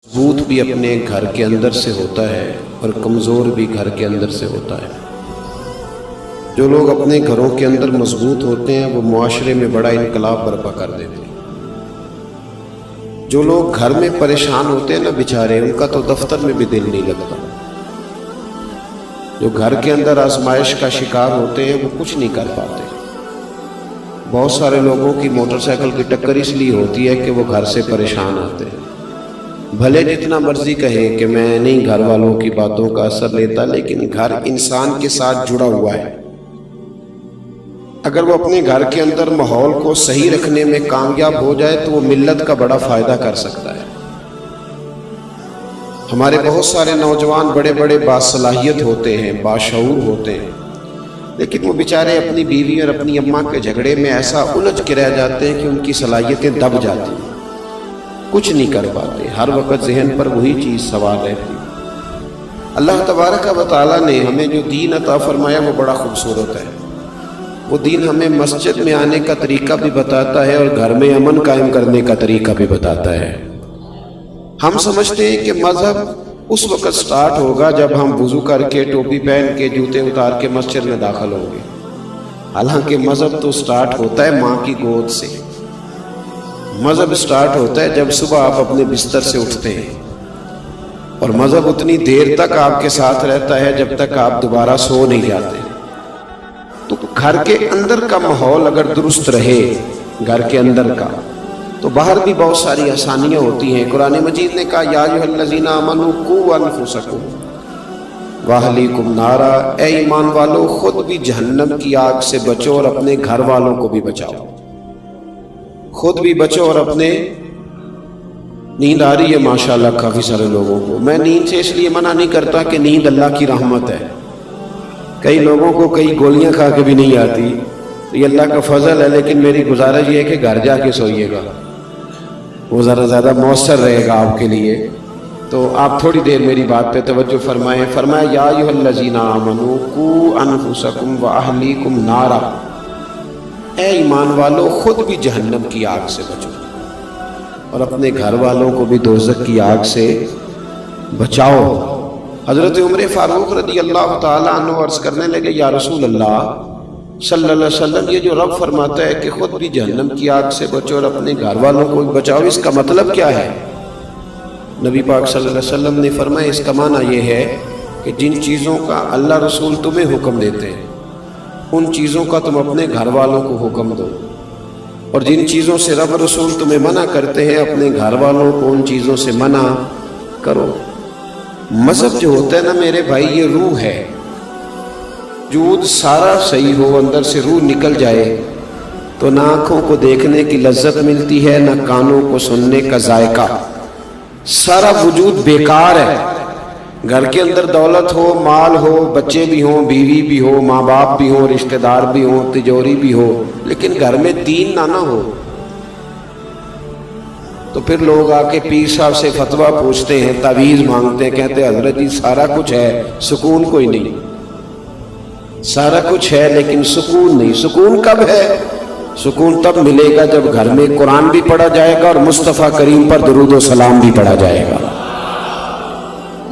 मजबूत भी अपने घर के अंदर से होता है और कमज़ोर भी घर के अंदर से होता है। जो लोग अपने घरों के अंदर मजबूत होते हैं वो मुआशरे में बड़ा इनकलाब बर्पा कर देते हैं। जो लोग घर में परेशान होते हैं ना बेचारे, उनका तो दफ्तर में भी दिल नहीं लगता। जो घर के अंदर आजमाइश का शिकार होते हैं वो कुछ नहीं कर पाते। बहुत सारे लोगों की मोटरसाइकिल की टक्कर इसलिए होती है कि वो घर से परेशान आते हैं। भले जितना मर्जी कहे कि मैं नहीं घर वालों की बातों का असर लेता, लेकिन घर इंसान के साथ जुड़ा हुआ है। अगर वो अपने घर के अंदर माहौल को सही रखने में कामयाब हो जाए तो वो मिल्लत का बड़ा फायदा कर सकता है। हमारे बहुत सारे नौजवान बड़े बड़े बासलाहियत होते हैं, बाशऊर होते हैं, लेकिन वो बेचारे अपनी बीवी और अपनी अम्मा के झगड़े में ऐसा उलझ के रह जाते हैं कि उनकी सलाहियतें दब जाती हैं, कुछ नहीं कर पाते। हर वक्त जहन पर वही चीज़ सवार रहती है। अल्लाह तबारक व तआला ने हमें जो दीन अता फरमाया वो बड़ा खूबसूरत है। वो दीन हमें मस्जिद में आने का तरीका भी बताता है और घर में अमन कायम करने का तरीका भी बताता है। हम समझते हैं कि मज़हब उस वक्त स्टार्ट होगा जब हम वुज़ू करके, टोपी पहन के, जूते उतार के मस्जिद में दाखिल होंगे। हालांकि मज़हब तो स्टार्ट होता है माँ की गोद से। मज़हब स्टार्ट होता है जब सुबह आप अपने बिस्तर से उठते हैं, और मज़हब उतनी देर तक आपके साथ रहता है जब तक आप दोबारा सो नहीं जाते। तो घर के अंदर का माहौल अगर दुरुस्त रहे, घर के अंदर का, तो बाहर भी बहुत सारी आसानियाँ होती हैं। कुरान मजीद ने कहा या अय्युहल्लज़ीना आमनू कू अनफुसकुम व अहलीकुम नारा, ए ईमान वालों खुद भी जहन्नम की आग से बचो और अपने घर वालों को भी बचाओ। खुद भी बचो और अपने, नींद आ रही है माशाल्लाह काफ़ी सारे लोगों को। मैं नींद से इसलिए मना नहीं करता कि नींद अल्लाह की रहमत है। कई लोगों को कई गोलियां खा के भी नहीं आती, तो ये अल्लाह का फजल है। लेकिन मेरी गुजारिश ये है कि घर जाके सोइएगा, वो ज़रा ज़्यादा मौसर रहेगा आपके लिए। तो आप थोड़ी देर मेरी बात पे तवज्जो फरमाएं। फरमाया या अय्युहल्लज़ीना आमनू कू अनफुसकुम व अहलीकुम नारा, ए ईमान वालों खुद भी जहन्नम की आग से बचो और अपने घर वालों को भी दोज़ख की आग से बचाओ। हज़रत उमर फारूक रज़ी अल्लाह ताला अन्हु अर्ज़ करने लगे या रसूल अल्लाह सल्लल्लाहु अलैहि वसल्लम, ये जो रब फरमाता है कि खुद भी जहन्नम की आग से बचो और अपने घर वालों को भी बचाओ, इसका मतलब क्या है? नबी पाक सल्लल्लाहु अलैहि वसल्लम ने फरमाया इसका माना ये है कि जिन चीज़ों का अल्लाह रसूल तुम्हें हुक्म देते हैं उन चीज़ों का तुम अपने घर वालों को हुक्म दो, और जिन चीज़ों से रब रसूल तुम्हें मना करते हैं अपने घर वालों को उन चीज़ों से मना करो। मज़हब जो होता है ना मेरे भाई, ये रूह है। वजूद सारा सही हो, अंदर से रूह निकल जाए तो ना आँखों को देखने की लज्जत मिलती है, ना कानों को सुनने का जायका। सारा वजूद बेकार है। घर के अंदर दौलत हो, माल हो, बच्चे भी हों, बीवी भी हो, माँ बाप भी हो, रिश्तेदार भी हो, तिजोरी भी हो, लेकिन घर में दीन ना हो तो फिर लोग आके पीर साहब से फतवा पूछते हैं, तावीज़ मांगते हैं, कहते हैं हजरत जी सारा कुछ है, सुकून कोई नहीं। सारा कुछ है लेकिन सुकून नहीं। सुकून कब है? सुकून तब मिलेगा जब घर में कुरान भी पढ़ा जाएगा और मुस्तफ़ा करीम पर दुरूद व सलाम भी पढ़ा जाएगा।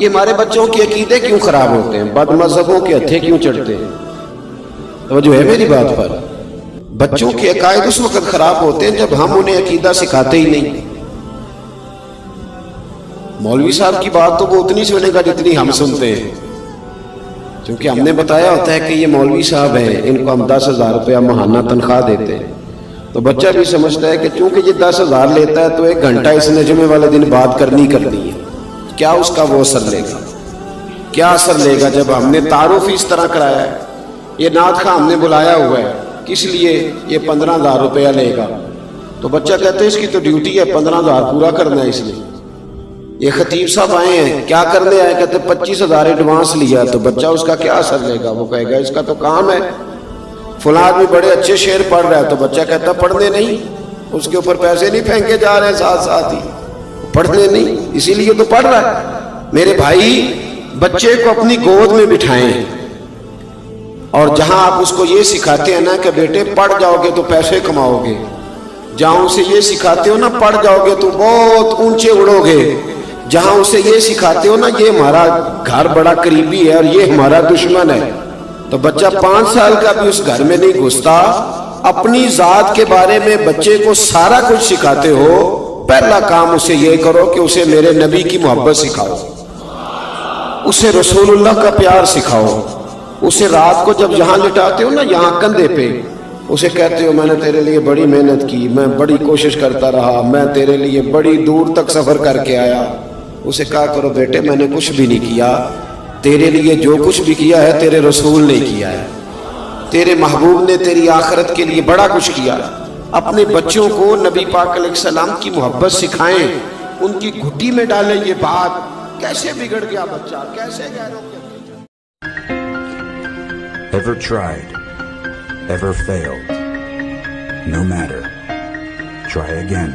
ये हमारे बच्चों के अकीदे क्यों खराब होते हैं? बदमज़हबों के हत्थे क्यों चढ़ते हैं? तो जो है मेरी बात पर, बच्चों के अकायद उस वक्त खराब होते हैं जब हम उन्हें अकीदा सिखाते ही नहीं। मौलवी साहब की बात तो वो उतनी सुनेगा जितनी हम सुनते हैं, क्योंकि हमने बताया होता है कि ये मौलवी साहब हैं, इनको हम 10,000 रुपया महाना तनख्वाह देते हैं। तो बच्चा भी समझता है कि चूंकि ये 10,000 लेता है तो 1 घंटा इसने जुमे वाले दिन बात करनी है। क्या उसका वो असर लेगा? क्या असर लेगा जब हमने तारुफ इस तरह कराया है? ये नात खां हमने बुलाया हुआ है, किस लिए? ये 15,000 रुपया लेगा। तो बच्चा कहते हैं इसकी तो ड्यूटी है 15,000 पूरा करना है इसलिए। ये खतीब साहब आए हैं, क्या करने आए? कहते 25,000 एडवांस लिया। तो बच्चा उसका क्या असर लेगा? वो कहेगा इसका तो काम है। फलां आदमी बड़े अच्छे शेर पढ़ रहा है, तो बच्चा कहता पढ़ने नहीं, उसके ऊपर पैसे नहीं फेंके जा रहे हैं, साथ साथ ही पढ़ने नहीं, इसीलिए तो पढ़ रहा है। मेरे भाई बच्चे को अपनी गोद में बिठाएं, और जहां आप उसको ये सिखाते हैं ना कि बेटे पढ़ जाओगे तो पैसे कमाओगे, जहां उसे ये सिखाते हो ना पढ़ जाओगे तो बहुत ऊंचे उड़ोगे, जहां उसे ये सिखाते हो ना ये हमारा घर बड़ा करीबी है और ये हमारा दुश्मन है, तो बच्चा 5 साल का भी उस घर में नहीं घुसता। अपनी जात के बारे में बच्चे को सारा कुछ सिखाते हो, पहला काम उसे ये करो कि उसे मेरे नबी की मोहब्बत सिखाओ, उसे रसूलुल्लाह का प्यार सिखाओ। उसे रात को जब यहाँ लिटाते हो ना, यहाँ कंधे पे, उसे कहते हो मैंने तेरे लिए बड़ी मेहनत की, मैं बड़ी कोशिश करता रहा, मैं तेरे लिए बड़ी दूर तक सफर करके आया। उसे कहा करो बेटे मैंने कुछ भी नहीं किया, तेरे लिए जो कुछ भी किया है तेरे रसूल ने किया है, तेरे महबूब ने तेरी आखिरत के लिए बड़ा कुछ किया। अपने बच्चों को नबी पाक अलैहिस्सलाम की मोहब्बत सिखाएं, उनकी घुट्टी में डालें ये बात। कैसे बिगड़ गया बच्चा, कैसे गैरों के Ever tried, ever failed, no matter, try again,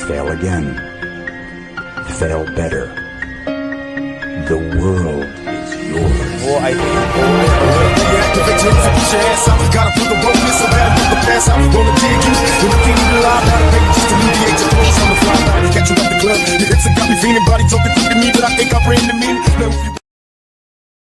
fail again, fail better. The world is yours. Well, I think gotta put the rope in so bad I the pass out. Gonna dig you. When you can't even lie about it, baby, just alleviate your thoughts on the fly. Catch you at the club. Your hips have got me feeling, body talking to me, but I think I ran the meaning.